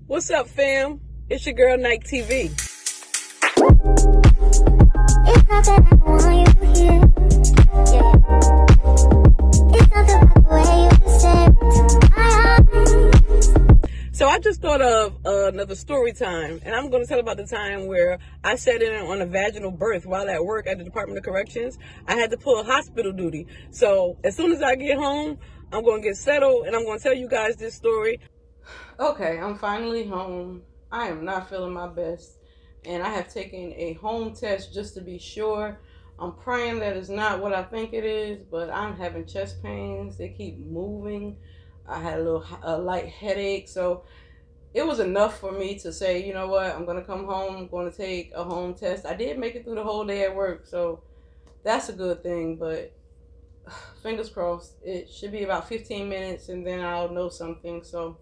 What's up, fam? It's your girl, Nike TV. It's not that I want you here, yeah. It's not about the way you stare into my eyes. So I just thought of another story time, and I'm going to tell about the time where I sat in on a vaginal birth while at work at the Department of Corrections. I had to pull hospital duty. So as soon as I get home, I'm going to get settled, and I'm going to tell you guys this story. Okay, I'm finally home. I am not feeling my best, and I have taken a home test just to be sure. I'm praying that it's not what I think it is, but I'm having chest pains. They keep moving. I had a light headache, so it was enough for me to say, you know what, I'm going to come home. I'm going to take a home test. I did make it through the whole day at work, so that's a good thing, but fingers crossed. It should be about 15 minutes, and then I'll know something, so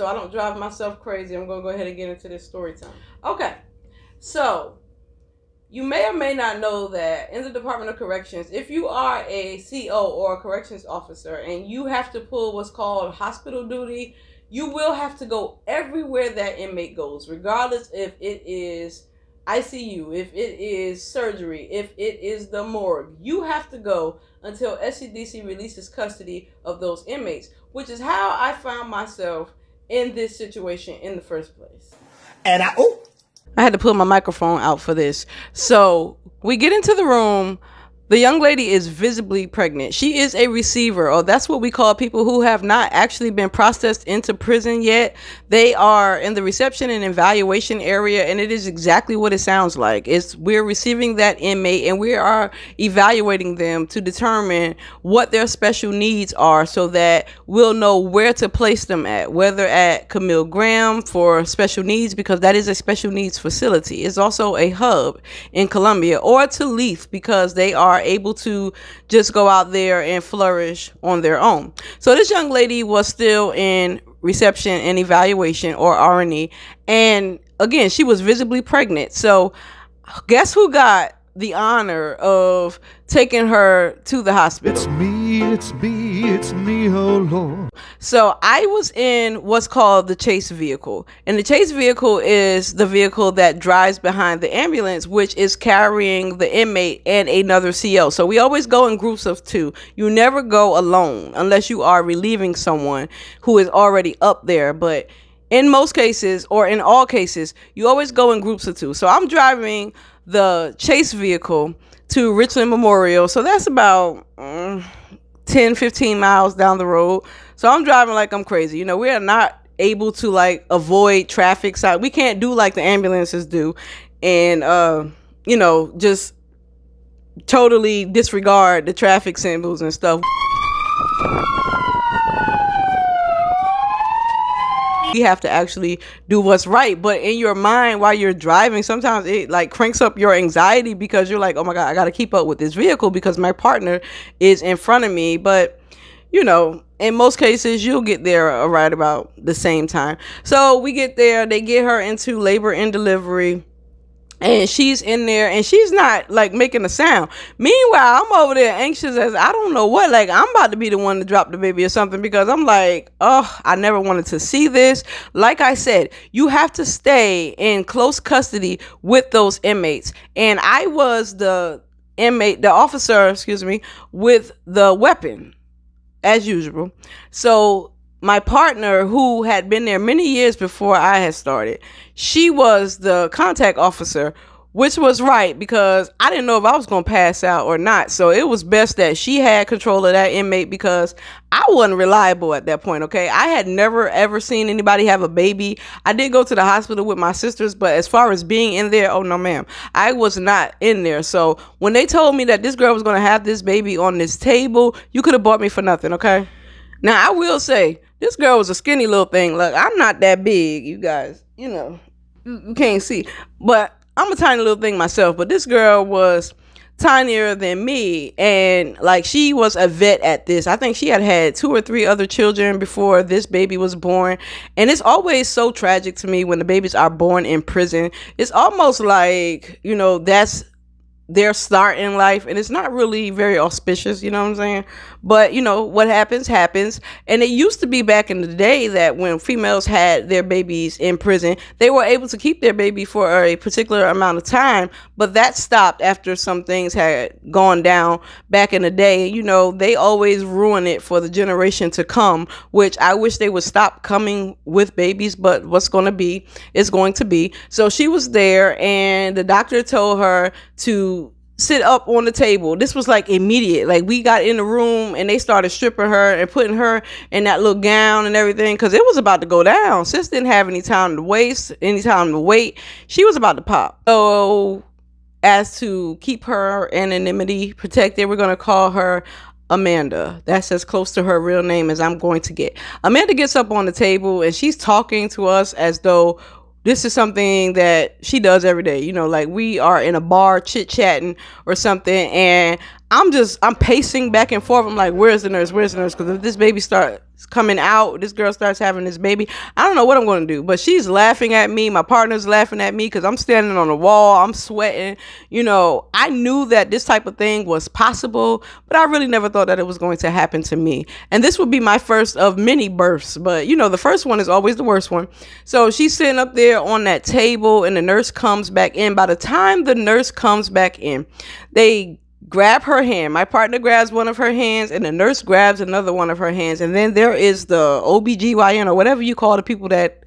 I don't drive myself crazy. I'm going to go ahead and get into this story time. Okay, so you may or may not know that in the Department of Corrections, if you are a CO or a corrections officer and you have to pull what's called hospital duty, you will have to go everywhere that inmate goes, regardless if it is ICU, if it is surgery, if it is the morgue. You have to go until SCDC releases custody of those inmates, which is how I found myself in this situation in the first place. And I had to pull my microphone out for this. So we get into the room. The young lady is visibly pregnant. She is a receiver, or that's what we call people who have not actually been processed into prison yet. They are in the reception and evaluation area, and it is exactly what it sounds like. We're receiving that inmate, and we are evaluating them to determine what their special needs are so that we'll know where to place them at, whether at Camille Graham for special needs, because that is a special needs facility. It's also a hub in Columbia, or to Leith, because they are able to just go out there and flourish on their own. So this young lady was still in reception and evaluation, or R&E, and again, she was visibly pregnant. So guess who got the honor of taking her to the hospital? It's me, oh Lord. So I was in what's called the chase vehicle, and the chase vehicle is the vehicle that drives behind the ambulance, which is carrying the inmate and another CO. So we always go in groups of two. You never go alone unless you are relieving someone who is already up there. But in most cases, or in all cases, you always go in groups of two. So I'm driving the chase vehicle to Richland Memorial. So that's about 10, 15 miles down the road. So I'm driving like I'm crazy. You know, we are not able to like avoid traffic side. We can't do like the ambulances do and, you know, just totally disregard the traffic symbols and stuff. You have to actually do what's right, but in your mind while you're driving, sometimes it like cranks up your anxiety because you're like, oh my God, I got to keep up with this vehicle because my partner is in front of me. But you know, in most cases you'll get there right about the same time. So we get there, they get her into labor and delivery, and she's in there and she's not like making a sound. Meanwhile, I'm over there anxious as I don't know what, like I'm about to be the one to drop the baby or something, because I'm like, oh, I never wanted to see this. Like I said, you have to stay in close custody with those inmates. And I was the officer, with the weapon as usual. So my partner, who had been there many years before I had started, she was the contact officer, which was right because I didn't know if I was going to pass out or not. So it was best that she had control of that inmate because I wasn't reliable at that point, okay? I had never, ever seen anybody have a baby. I did go to the hospital with my sisters, but as far as being in there, oh, no, ma'am. I was not in there. So when they told me that this girl was going to have this baby on this table, you could have bought me for nothing, okay? Now, I will say, this girl was a skinny little thing. Look, I'm not that big, you guys. You know, you can't see. But I'm a tiny little thing myself. But this girl was tinier than me. And, like, she was a vet at this. I think she had 2 or 3 other children before this baby was born. And it's always so tragic to me when the babies are born in prison. It's almost like, you know, that's their start in life, and it's not really very auspicious, you know what I'm saying? But what happens. And it used to be back in the day that when females had their babies in prison, they were able to keep their baby for a particular amount of time, but that stopped after some things had gone down back in the day. They always ruin it for the generation to come, which I wish they would stop coming with babies, but what's going to be is going to be. So she was there, and the doctor told her to sit up on the table. This was like immediate. Like, we got in the room and they started stripping her and putting her in that little gown and everything, because it was about to go down. Sis didn't have any time to waste, any time to wait. She was about to pop. So as to keep her anonymity protected, we're going to call her Amanda. That's as close to her real name as I'm going to get. Amanda gets up on the table and she's talking to us as though this is something that she does every day. Like we are in a bar chit-chatting or something, and I'm pacing back and forth. I'm like, where's the nurse? Because if this baby starts coming out, this girl starts having this baby, I don't know what I'm going to do. But she's laughing at me. My partner's laughing at me because I'm standing on the wall. I'm sweating. I knew that this type of thing was possible, but I really never thought that it was going to happen to me. And this would be my first of many births. But, the first one is always the worst one. So she's sitting up there on that table, and the nurse comes back in. By the time the nurse comes back in, they grab her hand. My partner grabs one of her hands, and the nurse grabs another one of her hands. And then there is the OBGYN, or whatever you call the people that,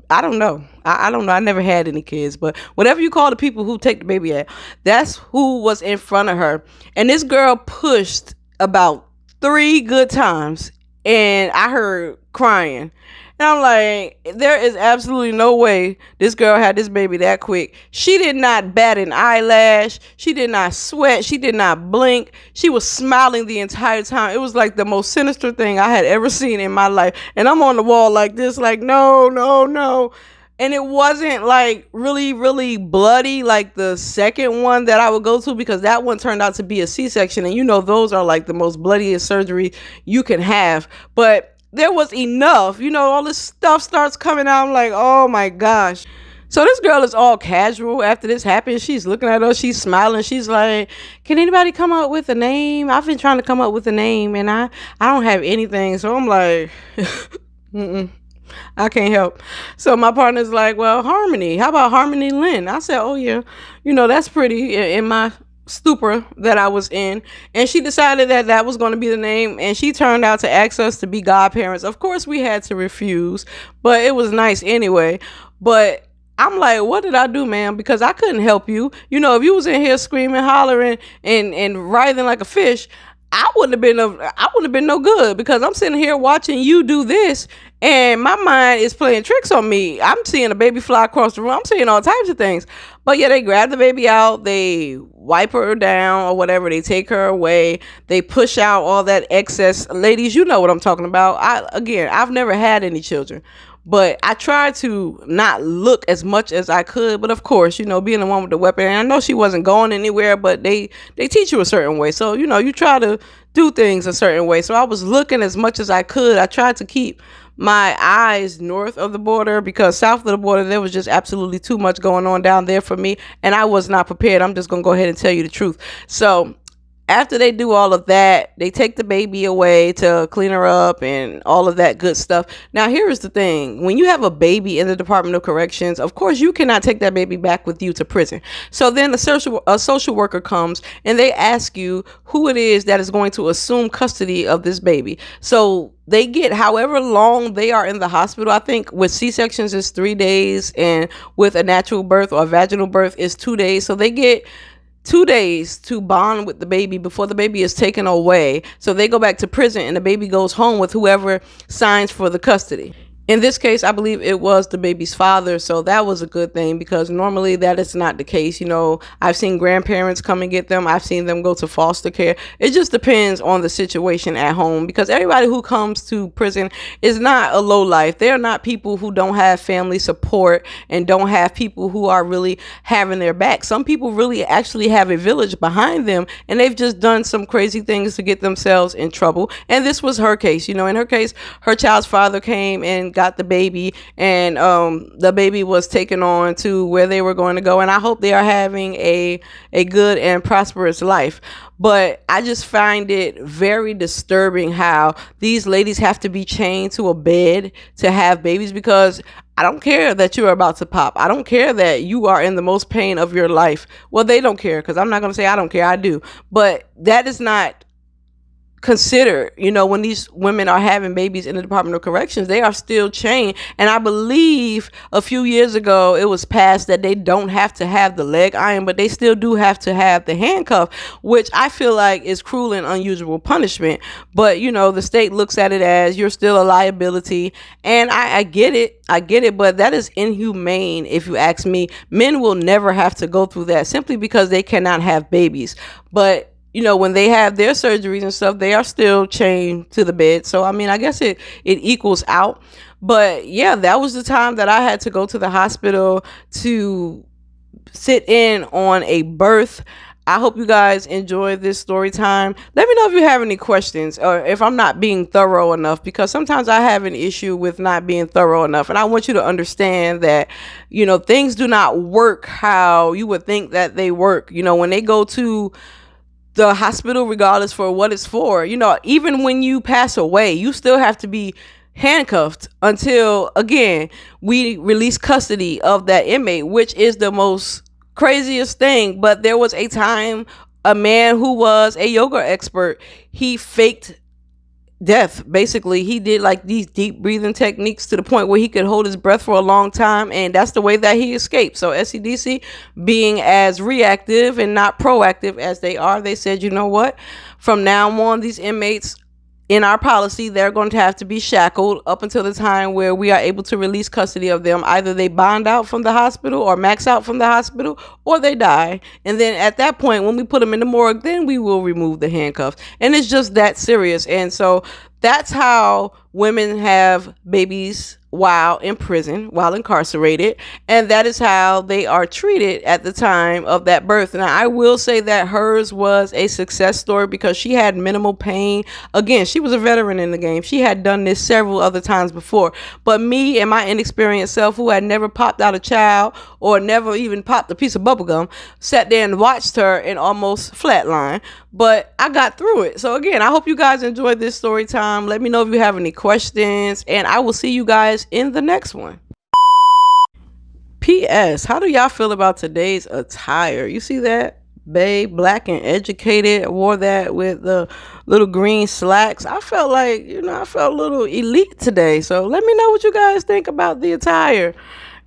I don't know. I don't know. I never had any kids, but whatever you call the people who take the baby out, that's who was in front of her. And this girl pushed about 3 good times, and I heard crying. And I'm like, there is absolutely no way this girl had this baby that quick. She did not bat an eyelash. She did not sweat. She did not blink. She was smiling the entire time. It was like the most sinister thing I had ever seen in my life. And I'm on the wall like this, like, no. And it wasn't like really, really bloody like the second one that I would go to, because that one turned out to be a C-section. And those are like the most bloodiest surgery you can have. But there was enough, all this stuff starts coming out. I'm like, oh my gosh. So this girl is all casual after this happened. She's looking at us. She's smiling. She's like, can anybody come up with a name? I've been trying to come up with a name, and I don't have anything. So I'm like, I can't help. So my partner's like, well, Harmony. How about Harmony Lynn? I said, oh yeah, that's pretty in my stupor that I was in. And she decided that was going to be the name, and she turned out to ask us to be godparents. Of course we had to refuse, but it was nice anyway. But I'm like, what did I do, man? Because I couldn't help you. If you was in here screaming, hollering, and writhing like a fish, I wouldn't have been no good, because I'm sitting here watching you do this, and my mind is playing tricks on me. I'm seeing a baby fly across the room. I'm seeing all types of things. But yeah, they grab the baby out, they wipe her down or whatever, they take her away, they push out all that excess. Ladies, you know what I'm talking about. I've never had any children, but I tried to not look as much as I could. But of course, being the one with the weapon, and I know she wasn't going anywhere, but they teach you a certain way. So, you try to do things a certain way. So I was looking as much as I could. I tried to keep my eyes north of the border, because south of the border, there was just absolutely too much going on down there for me. And I was not prepared. I'm just going to go ahead and tell you the truth. So after they do all of that, they take the baby away to clean her up and all of that good stuff. Now, here's the thing. When you have a baby in the Department of Corrections, of course, you cannot take that baby back with you to prison. So then a social worker comes, and they ask you who it is that is going to assume custody of this baby. So they get however long they are in the hospital. I think with C-sections it's 3 days, and with a natural birth or a vaginal birth is 2 days. So they get 2 days to bond with the baby before the baby is taken away. So they go back to prison, and the baby goes home with whoever signs for the custody. In this case, I believe it was the baby's father, so that was a good thing, because normally that is not the case. I've seen grandparents come and get them. I've seen them go to foster care. It just depends on the situation at home, because everybody who comes to prison is not a low life. They're not people who don't have family support and don't have people who are really having their back. Some people really actually have a village behind them, and they've just done some crazy things to get themselves in trouble. And this was her case. In her case, her child's father came and got got the baby, and the baby was taken on to where they were going to go, and I hope they are having a good and prosperous life. But I just find it very disturbing how these ladies have to be chained to a bed to have babies, because I don't care that you're about to pop. I don't care that you are in the most pain of your life. Well, they don't care, because I'm not going to say I don't care. I do. But that is not consider, when these women are having babies in the Department of Corrections, they are still chained. And I believe a few years ago it was passed that they don't have to have the leg iron, but they still do have to have the handcuff, which I feel like is cruel and unusual punishment. But the state looks at it as you're still a liability, and I get it, but that is inhumane if you ask me. Men will never have to go through that simply because they cannot have babies. But when they have their surgeries and stuff, they are still chained to the bed. So, I mean, I guess it equals out. But yeah, that was the time that I had to go to the hospital to sit in on a birth. I hope you guys enjoy this story time. Let me know if you have any questions or if I'm not being thorough enough, because sometimes I have an issue with not being thorough enough. And I want you to understand that, things do not work how you would think that they work. When they go to the hospital, regardless for what it's for, even when you pass away, you still have to be handcuffed until, again, we release custody of that inmate, which is the most craziest thing. But there was a time, a man who was a yoga expert, he faked death. Basically, he did like these deep breathing techniques to the point where he could hold his breath for a long time, and that's the way that he escaped. So SCDC, being as reactive and not proactive as they are, they said, you know what, from now on, these inmates, in our policy, they're going to have to be shackled up until the time where we are able to release custody of them. Either they bond out from the hospital or max out from the hospital, or they die. And then at that point, when we put them in the morgue, then we will remove the handcuffs. And it's just that serious. And so that's how women have babies while in prison, while incarcerated, and that is how they are treated at the time of that birth. Now, I will say that hers was a success story because she had minimal pain. Again, she was a veteran in the game. She had done this several other times before. But me and my inexperienced self, who had never popped out a child or never even popped a piece of bubble gum, sat there and watched her and almost flatline. But I got through it. So again, I hope you guys enjoyed this story time. Let me know if you have any questions, and I will see you guys in the next one. P.S. How do y'all feel about today's attire? You see that? Babe, black and educated, wore that with the little green slacks. I felt like, I felt a little elite today. So let me know what you guys think about the attire.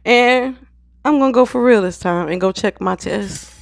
And I'm going to go for real this time and go check my test.